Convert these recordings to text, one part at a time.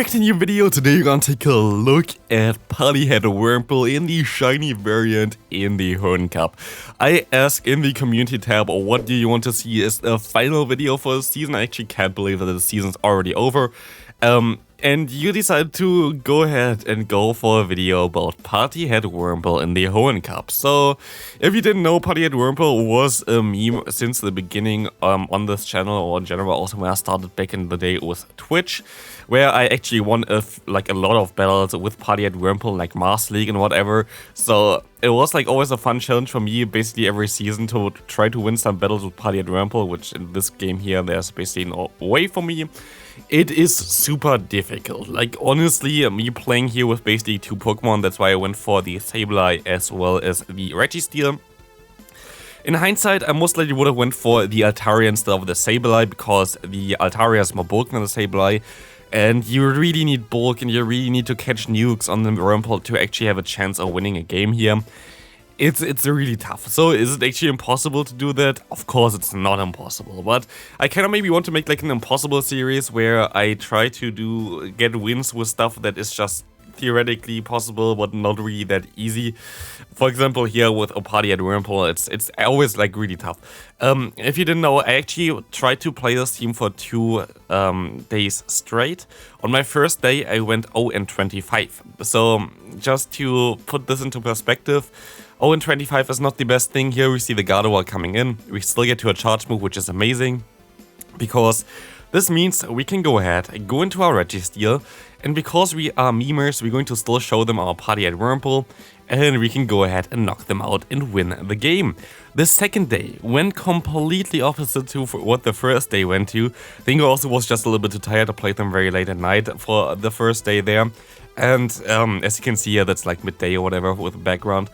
back to a new video. Today we're gonna take a look at Partyhead Wurmple in the shiny variant in the Hoenn Cup. I asked in the community tab, what do you want to see as the final video for the season? I actually can't believe that the season's already over. And you decided to go ahead and go for a video about Partyhead Wurmple in the Hoenn Cup. So, if you didn't know, Partyhead Wurmple was a meme since the beginning on this channel, or in general also when I started back in the day with Twitch, where I actually won a lot of battles with Partyhead Wurmple, like Mars League and whatever. So it was like always a fun challenge for me, basically every season, to try to win some battles with Partyhead Wurmple, which in this game here, there's basically no way for me. It is super difficult. Like, honestly, me playing here with basically two Pokemon, that's why I went for the Sableye as well as the Registeel. In hindsight, I most likely would have went for the Altaria instead of the Sableye, because the Altaria is more bulk than the Sableye, and you really need bulk and you really need to catch nukes on the Wurmple to actually have a chance of winning a game here. It's really tough. So is it actually impossible to do that? Of course it's not impossible, but I kind of maybe want to make like an impossible series where I try to get wins with stuff that is just theoretically possible but not really that easy. For example, here with Partyhead Wurmple, it's always like really tough. If you didn't know, I actually tried to play this team for 2 days straight. On my first day I went 0-25. So just to put this into perspective, 0-25 is not the best thing. Here we see the Gardevoir coming in. We still get to a charge move, which is amazing, because this means we can go ahead, go into our Registeel, and because we are memers, we're going to still show them our Partyhead Wurmple, and we can go ahead and knock them out and win the game. The second day went completely opposite to what the first day went to. I think I also was just a little bit too tired to play them very late at night for the first day there. And as you can see here, that's like midday or whatever with the background.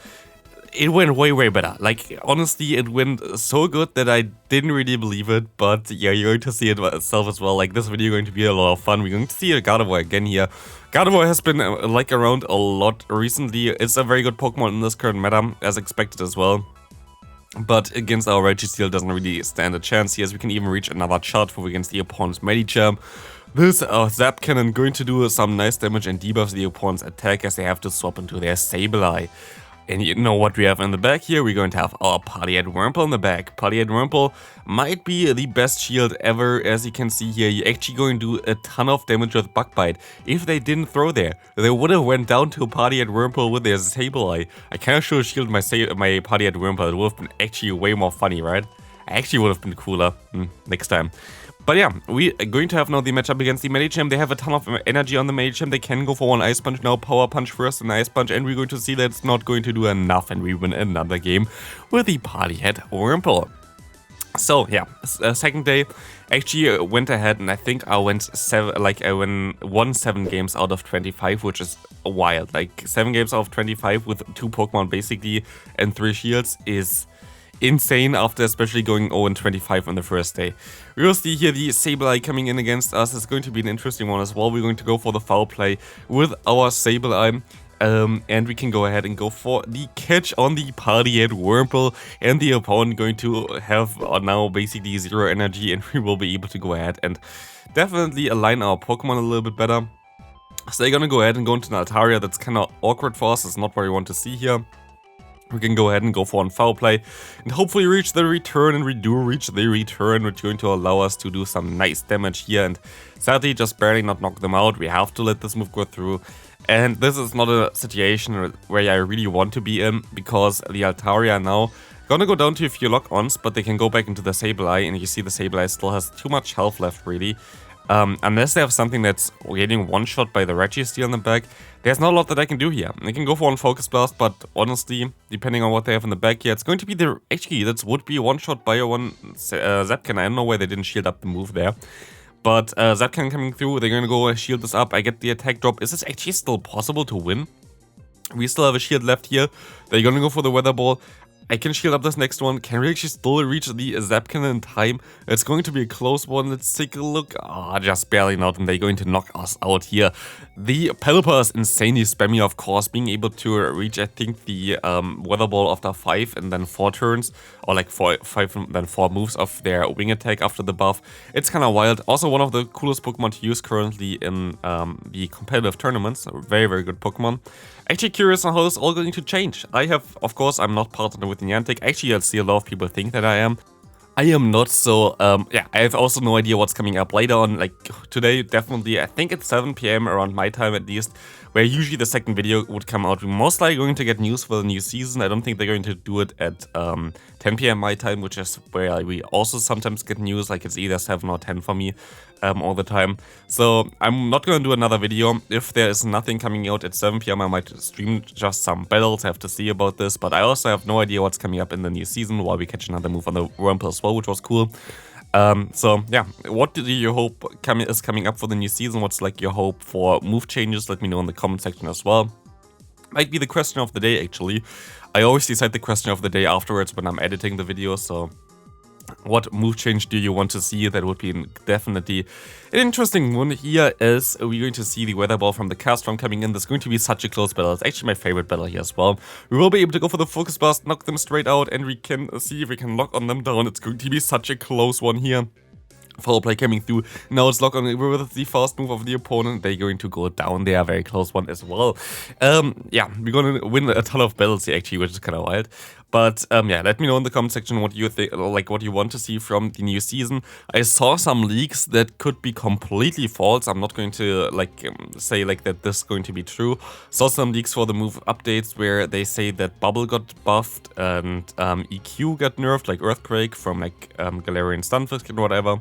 It went way better. Like, honestly, it went so good that I didn't really believe it, but yeah, you're going to see it itself as well. Like, this video is going to be a lot of fun. We're going to see a Gardevoir again here. Gardevoir has been like around a lot recently. It's a very good Pokemon in this current meta, as expected as well. But against our Registeel doesn't really stand a chance here, as we can even reach another charge move against the opponent's Medicham. This Zap Cannon going to do some nice damage and debuffs the opponent's attack, as they have to swap into their Sableye. And you know what we have in the back here? We're going to have our Partyhead Wurmple in the back. Partyhead Wurmple might be the best shield ever. As you can see here, you're actually going to do a ton of damage with Bug Bite. If they didn't throw there, they would have went down to Partyhead Wurmple with their Sableye. I kind of should have shielded my Partyhead Wurmple. It would have been actually way more funny, right? Actually would have been cooler next time. But yeah, we are going to have now the matchup against the Medicham. They have a ton of energy on the Medicham. They can go for one Ice Punch now, Power Punch first and Ice Punch, and we're going to see that it's not going to do enough, and we win another game with the Partyhead Wurmple. So yeah, second day, actually went ahead, and I think I won 7 games out of 25, which is wild. Like 7 games out of 25 with 2 Pokemon basically and 3 shields is insane, after especially going 0-25 on the first day. We will see here the Sableye coming in against us. It's going to be an interesting one as well. We're going to go for the foul play with our Sableye. And we can go ahead and go for the catch on the Partyhead Wurmple, and the opponent going to have now basically 0 energy, and we will be able to go ahead and definitely align our Pokemon a little bit better. So they're gonna go ahead and go into an Altaria. That's kind of awkward for us. It's not what we want to see here. We can go ahead and go for one foul play and hopefully reach the return, and we do reach the return, which is going to allow us to do some nice damage here, and sadly just barely not knock them out. We have to let this move go through, and this is not a situation where I really want to be in, because the Altaria now gonna go down to a few lock-ons, but they can go back into the Sableye, and you see the Sableye still has too much health left really. Unless they have something that's getting one-shot by the Registeel in the back, there's not a lot that I can do here. They can go for one Focus Blast, but honestly, depending on what they have in the back here, it's going to be the... Actually, that would be one-shot by one Zap Cannon. I don't know why they didn't shield up the move there. But Zap Cannon coming through, they're going to go shield this up. I get the attack drop. Is this actually still possible to win? We still have a shield left here. They're going to go for the Weather Ball. I can shield up this next one. Can we actually still reach the Zapkin in time? It's going to be a close one. Let's take a look. Ah, just barely not, and they're going to knock us out here. The Pelipper is insanely spammy, of course. Being able to reach, I think, the Weather Ball after 5 and then 4 turns, or like 5 and then 4 moves of their wing attack after the buff. It's kind of wild. Also, one of the coolest Pokemon to use currently in the competitive tournaments. Very, very good Pokemon. Actually curious on how this is all going to change. I have, of course, I'm not partnered with Niantic. Actually, I see a lot of people think that I am. I am not, so yeah, I have also no idea what's coming up later on. Like today, definitely, I think it's 7 PM around my time at least, where usually the second video would come out. We're most likely going to get news for the new season. I don't think they're going to do it at 10 PM my time, which is where we also sometimes get news, like it's either 7 or 10 for me all the time. So I'm not going to do another video. If there is nothing coming out at 7 PM, I might stream just some battles. I have to see about this, but I also have no idea what's coming up in the new season while we catch another move on the Wurmple as well, which was cool. So yeah, what do you hope is coming up for the new season? What's like your hope for move changes? Let me know in the comment section as well. Might be the question of the day actually. I always decide the question of the day afterwards when I'm editing the video, so what move change do you want to see? That would be definitely an interesting one here, as we're going to see the Weather Ball from the Castron coming in. There's going to be such a close battle. It's actually my favorite battle here as well. We will be able to go for the Focus Blast, knock them straight out, and we can see if we can lock on them down. It's going to be such a close one here. Foul play coming through. Now it's locked on with the fast move of the opponent. They're going to go down there. Very close one as well. Yeah, we're going to win a ton of battles here actually, which is kind of wild. But yeah, let me know in the comment section what you think, like what you want to see from the new season. I saw some leaks that could be completely false. I'm not going to like say like that this is going to be true. Saw some leaks for the move updates where they say that Bubble got buffed and EQ got nerfed, like Earthquake from like Galarian Stunfisk and whatever.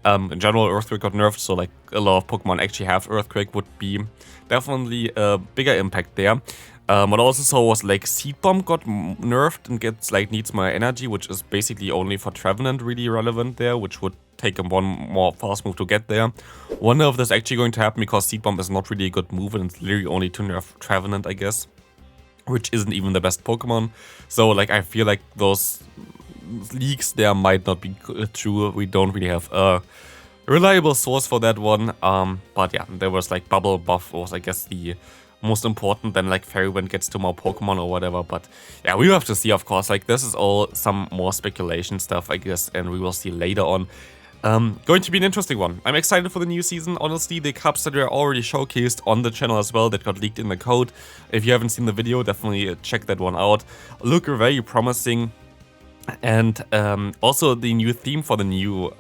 In general, Earthquake got nerfed, so like a lot of Pokemon actually have Earthquake would be definitely a bigger impact there. What I also saw was like Seed Bomb got nerfed and gets like needs more energy, which is basically only for Trevenant really relevant there, which would take him one more fast move to get there. Wonder if this is actually going to happen because Seed Bomb is not really a good move and it's literally only to nerf Trevenant, I guess, which isn't even the best Pokemon. So like I feel like those leaks there might not be true. We don't really have a reliable source for that one. But yeah, there was like Bubble buff was I guess the most important, then like Fairy Wind gets to more Pokemon or whatever. But yeah, we have to see, of course. Like this is all some more speculation stuff, I guess, and we will see later on. Going to be an interesting one. I'm excited for the new season. Honestly, the cups that were already showcased on the channel as well that got leaked in the code. If you haven't seen the video, definitely check that one out. Look very promising. And also the new theme for the new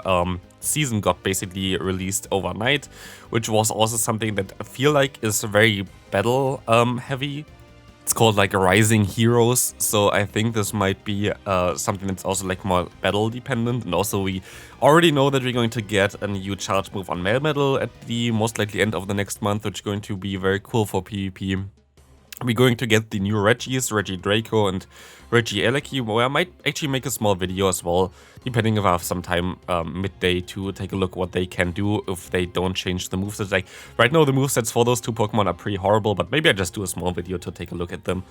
season got basically released overnight, which was also something that I feel like is very battle heavy. It's called like Rising Heroes, so I think this might be something that's also like more battle dependent. And also we already know that we're going to get a new charge move on MEweedle at the most likely end of the next month, which is going to be very cool for PvP. We're going to get the new Reggies, Reggie Draco and Reggie Eleki, where I might actually make a small video as well, depending if I have some time midday to take a look what they can do if they don't change the movesets. Like right now the movesets for those two Pokemon are pretty horrible, but maybe I just do a small video to take a look at them.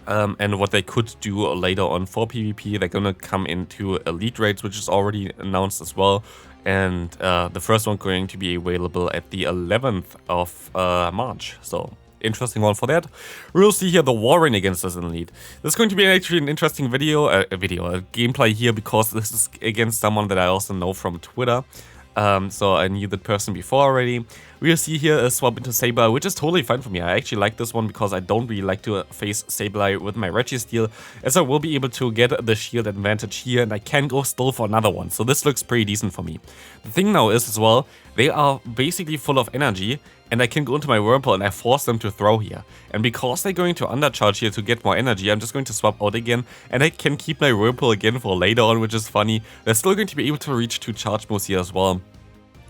And what they could do later on for PvP. They're gonna come into Elite Raids, which is already announced as well. And the first one going to be available at the 11th of March. So interesting one for that. We'll see here the Warren against us in Elite. This is going to be actually an interesting video, a gameplay here, because this is against someone that I also know from Twitter. So I knew that person before already. We'll see here a swap into Sableye, which is totally fine for me. I actually like this one because I don't really like to face Sableye with my Registeel, as I will be able to get the shield advantage here, and I can go still for another one. So this looks pretty decent for me. The thing now is as well, they are basically full of energy, and I can go into my Wurmple and I force them to throw here. And because they're going to undercharge here to get more energy, I'm just going to swap out again, and I can keep my Wurmple again for later on, which is funny. They're still going to be able to reach 2 charge moves here as well,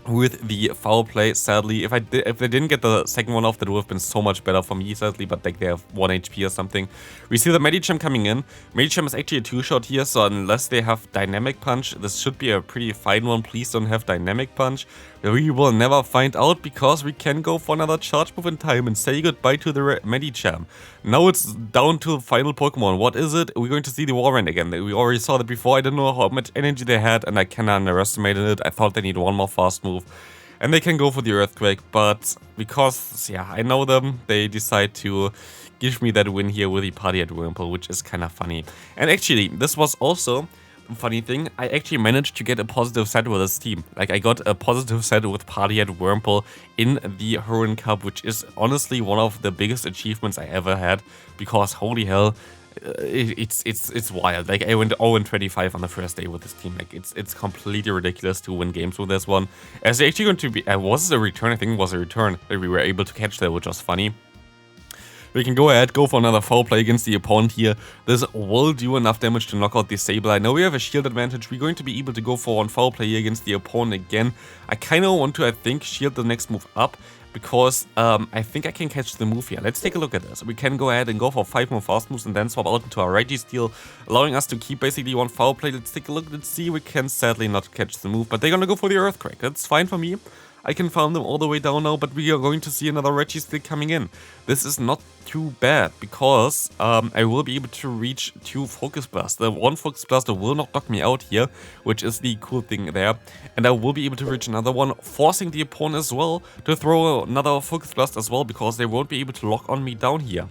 with the foul play. Sadly, if they didn't get the second one off, that would have been so much better for me, sadly, but like they have 1 HP or something. We see the MEweedle coming in. MEweedle is actually a 2-shot here, so unless they have Dynamic Punch, this should be a pretty fine one. Please don't have Dynamic Punch. We will never find out, because we can go for another charge move in time and say goodbye to the MEweedle. Now it's down to the final Pokemon. What is it? We're going to see the Warren again. We already saw that before. I don't know how much energy they had, and I kinda underestimated it. I thought they need one more fast move, and they can go for the Earthquake, but because, yeah, I know them, they decide to give me that win here with the party at Wurmple, which is kind of funny. And actually, this was also a funny thing. I actually managed to get a positive set with this team. Like, I got a positive set with party at Wurmple in the Hoenn Cup, which is honestly one of the biggest achievements I ever had, because holy hell, it's wild. Like, I went 0-25 on the first day with this team. Like, it's completely ridiculous to win games with this one. As actually going to be, was it a return? I think it was a return that we were able to catch there, which was funny. We can go ahead, go for another foul play against the opponent here. This will do enough damage to knock out the Sableye. Now we have a shield advantage. We're going to be able to go for one foul play here against the opponent again. I kind of want to, I think, shield the next move up, because I think I can catch the move here. Let's take a look at this. We can go ahead and go for 5 more fast moves and then swap out into our Registeel, allowing us to keep basically one foul play. Let's take a look and see. We can sadly not catch the move, but they're gonna go for the Earthquake. That's fine for me. I can farm them all the way down now, but we are going to see another Registeel coming in. This is not too bad, because I will be able to reach 2 Focus Blasts. The 1 Focus Blaster will not knock me out here, which is the cool thing there. And I will be able to reach another one, forcing the opponent as well to throw another Focus Blast as well, because they won't be able to lock on me down here.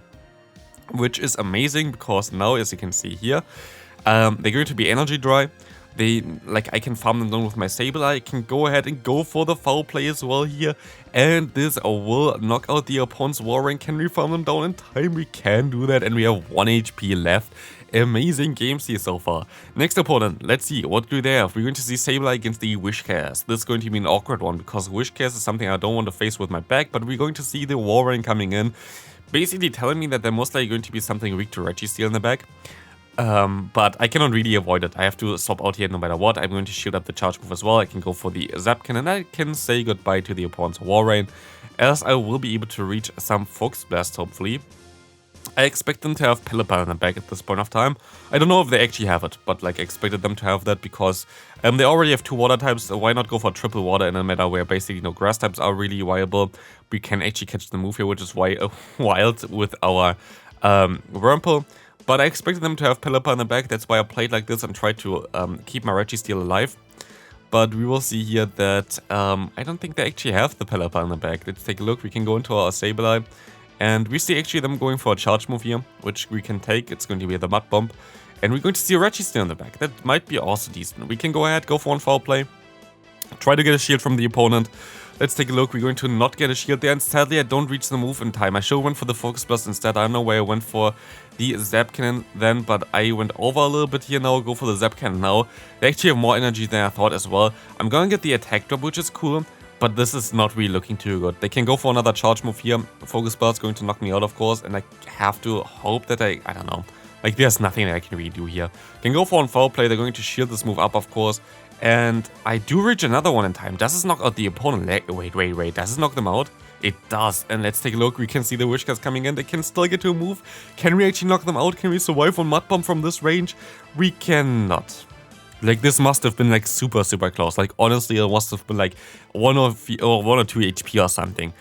Which is amazing, because now, as you can see here, they're going to be energy dry. I can farm them down with my Sableye. I can go ahead and go for the foul play as well here. And this will knock out the opponent's Warren. Can we farm them down in time? We can do that, and we have 1 HP left. Amazing games here so far. Next opponent, let's see, what do they have? We're going to see Sableye against the Whiscash. This is going to be an awkward one, because Whiscash is something I don't want to face with my back, but we're going to see the Warren coming in, basically telling me that they're most likely going to be something weak to Registeel in the back. But I cannot really avoid it. I have to swap out here no matter what. I'm going to shield up the charge move as well. I can go for the Zapkin, and I can say goodbye to the opponent's Warren, as I will be able to reach some Focus Blast, hopefully. I expect them to have Pelipper in the back at this point of time. I don't know if they actually have it, but like I expected them to have that, because they already have 2 water types, so why not go for triple water in a meta where basically no grass types are really viable. We can actually catch the move here, which is wild with our Wurmple. But I expected them to have Pelipper in the back. That's why I played like this and tried to keep my Registeel alive. But we will see here that I don't think they actually have the Pelipper in the back. Let's take a look. We can go into our Sableye, and we see actually them going for a charge move here, which we can take. It's going to be the Mud Bomb. And we're going to see a Registeel in the back. That might be also decent. We can go ahead, go for one foul play. Try to get a shield from the opponent. Let's take a look. We're going to not get a shield there, and sadly I don't reach the move in time. I should have went for the Focus Blast instead. I don't know why I went for the Zapkin then, but I went over a little bit here now. Go for the Zapkin now. They actually have more energy than I thought as well. I'm gonna get the attack drop, which is cool, but this is not really looking too good. They can go for another charge move here. Focus Blast going to knock me out, of course, and I have to hope that I don't know. Like, there's nothing I can really do here. Can go for one foul play. They're going to shield this move up, of course. And I do reach another one in time. Does this knock out the opponent? Wait. Does this knock them out? It does. And let's take a look. We can see the Whiscash coming in. They can still get to a move. Can we actually knock them out? Can we survive on Mud Bomb from this range? We cannot. Like, this must have been like super close. Like, honestly, it must have been like 1 or 2 HP or something.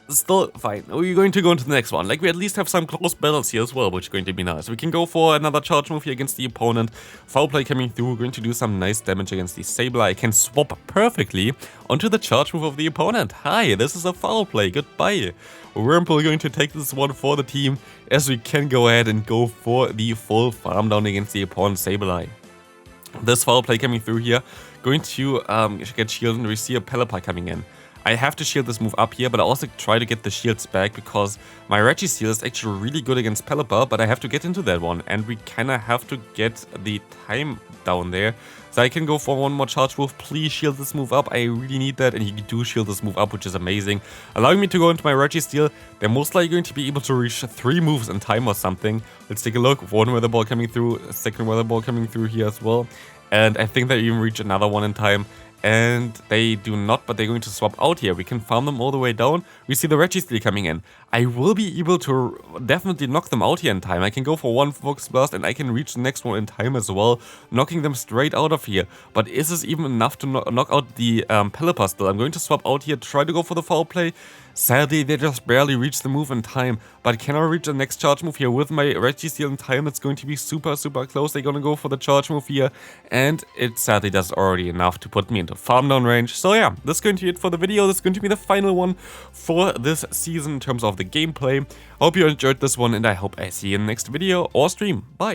Still fine. We're going to go into the next one. Like, we at least have some close battles here as well, which is going to be nice. We can go for another charge move here against the opponent. Foul play coming through. We're going to do some nice damage against the Sableye. I can swap perfectly onto the charge move of the opponent. Hi, this is a foul play. Goodbye. Wurmple going to take this one for the team, as we can go ahead and go for the full farm down against the opponent Sableye. This foul play coming through here. Going to get shielded, and we see a Pelipper coming in. I have to shield this move up here, but I also try to get the shields back, because my Registeel is actually really good against Pelipper, but I have to get into that one, and we kind of have to get the time down there. So I can go for one more charge move. Please shield this move up. I really need that, and you do shield this move up, which is amazing. Allowing me to go into my Registeel. They're most likely going to be able to reach 3 moves in time or something. Let's take a look. One Weather Ball coming through, a second Weather Ball coming through here as well. And I think they even reach another one in time. and they do not, but they're going to swap out here. We can farm them all the way down. We see the Registeel coming in. I will be able to definitely knock them out here in time. I can go for one Focus Blast and I can reach the next one in time as well, knocking them straight out of here. But is this even enough to knock out the Pelipper still? I'm going to swap out here, try to go for the foul play. Sadly, they just barely reach the move in time. But can I reach the next charge move here with my Registeel in time? It's going to be super close. They're going to go for the charge move here. And it sadly does already enough to put me into farm down range. So yeah, this is going to be it for the video. This is going to be the final one for this season in terms of the gameplay. I hope you enjoyed this one and I hope I see you in the next video or stream. Bye!